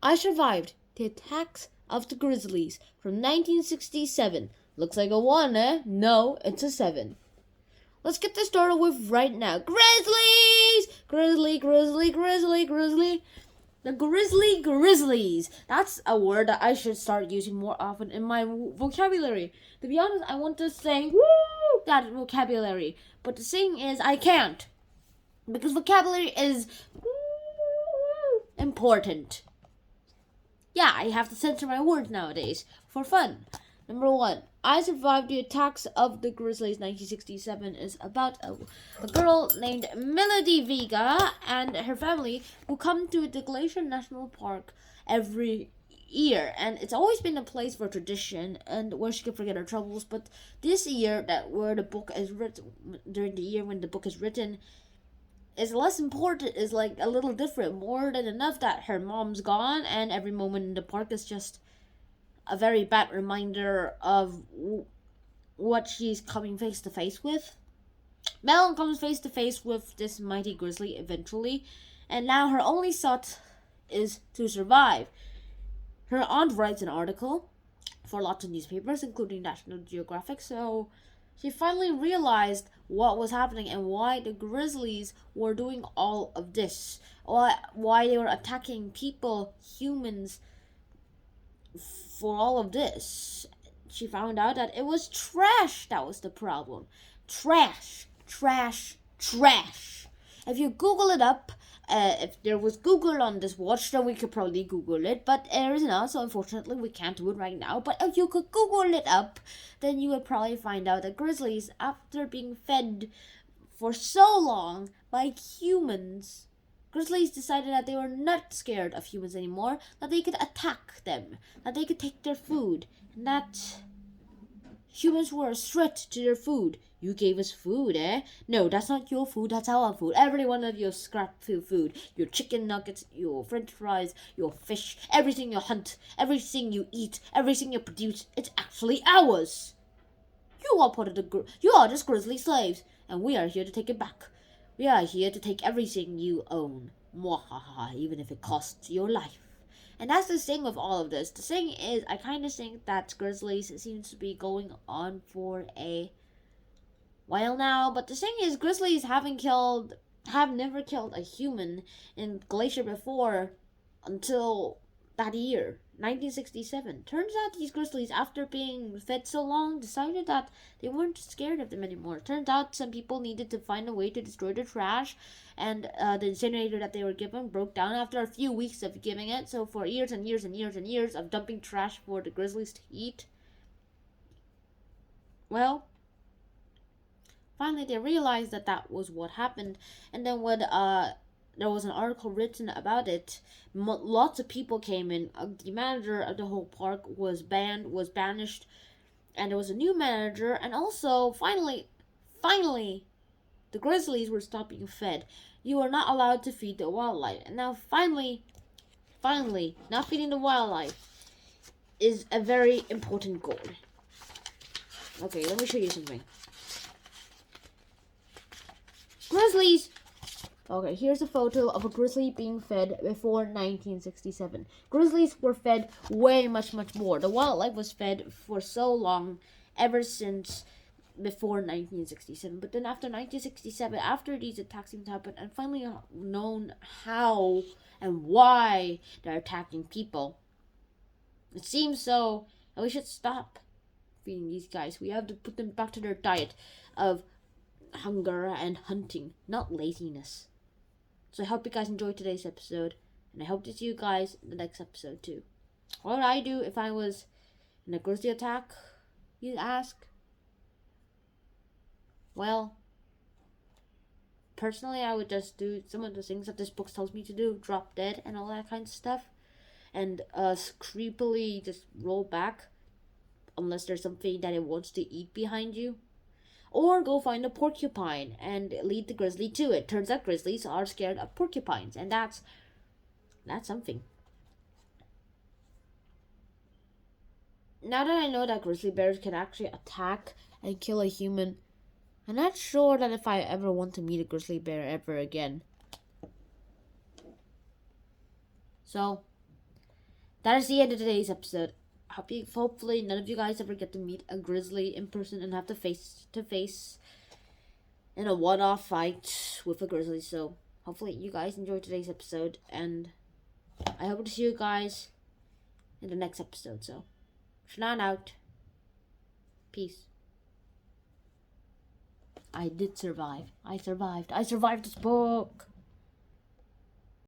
I survived the attacks of the Grizzlies from 1967. Looks like a 1, eh? No, it's a 7. Let's get this started with right now. Grizzlies! Grizzly, grizzly, grizzly, grizzly. The Grizzlies. That's a word that I should start using more often in my vocabulary. To be honest, I want to say woo that vocabulary. But the thing is, I can't. Because vocabulary is important. Yeah, I have to censor my words nowadays for fun. Number 1, I survived the attacks of the Grizzlies 1967 is about a girl named Melody Vega and her family who come to the Glacier National Park every year, and it's always been a place for tradition and where she can forget her troubles. But this year, where the book is written, during the year when the book is written, is less important, is like a little different. More than enough that her mom's gone, and every moment in the park is just a very bad reminder of what she's coming face to face with. Mel comes face to face with this mighty grizzly eventually, and now her only thought is to survive. Her aunt writes an article for lots of newspapers, including National Geographic, so she finally realized what was happening and why the Grizzlies were doing all of this. Why they were attacking people, humans, for all of this. She found out that it was trash that was the problem. Trash. If you Google it up, if there was Google on this watch, then we could probably Google it, but there is not, so unfortunately we can't do it right now. But if you could Google it up, then you would probably find out that Grizzlies, after being fed for so long by humans, Grizzlies decided that they were not scared of humans anymore, that they could attack them, that they could take their food, and that humans were a threat to their food. You gave us food, eh? No, that's not your food, that's our food. Every one of your scrap food. Your chicken nuggets, your french fries, your fish, everything you hunt, everything you eat, everything you produce, it's actually ours. You are part of you are just grizzly slaves, and we are here to take it back. We are here to take everything you own. Mwahaha, even if it costs your life. And that's the thing with all of this. The thing is, I kind of think that Grizzlies seems to be going on for a while now. But the thing is, Grizzlies have never killed a human in Glacier before until that year, 1967. Turns out these Grizzlies, after being fed so long, decided that they weren't scared of them anymore. Turns out some people needed to find a way to destroy the trash, and the incinerator that they were given broke down after a few weeks of giving it. So for years and years and years and years of dumping trash for the Grizzlies to eat, well, finally they realized that that was what happened. And then when there was an article written about it, lots of people came in. The manager of the whole park was banished, and there was a new manager. And also, finally, the Grizzlies were stopped being fed. You are not allowed to feed the wildlife. And now, finally, not feeding the wildlife is a very important goal. Okay, let me show you something. Grizzlies. Okay, here's a photo of a grizzly being fed before 1967. Grizzlies were fed way much more. The wildlife was fed for so long, ever since before 1967. But then after 1967, after these attacks happened, and finally known how and why they're attacking people, it seems so that we should stop feeding these guys. We have to put them back to their diet of hunger and hunting, not laziness. So I hope you guys enjoyed today's episode, and I hope to see you guys in the next episode too. What would I do if I was in a grizzly attack, you ask? Well, personally, I would just do some of the things that this book tells me to do, drop dead and all that kind of stuff, and creepily just roll back, unless there's something that it wants to eat behind you. Or go find a porcupine and lead the grizzly to it. Turns out grizzlies are scared of porcupines, and that's something. Now that I know that grizzly bears can actually attack and kill a human, I'm not sure that if I ever want to meet a grizzly bear ever again. So, that is the end of today's episode. Hopefully none of you guys ever get to meet a grizzly in person and have to face in a one-off fight with a grizzly. So hopefully you guys enjoyed today's episode, and I hope to see you guys in the next episode. So, Shannon out. Peace. I did survive. I survived this book.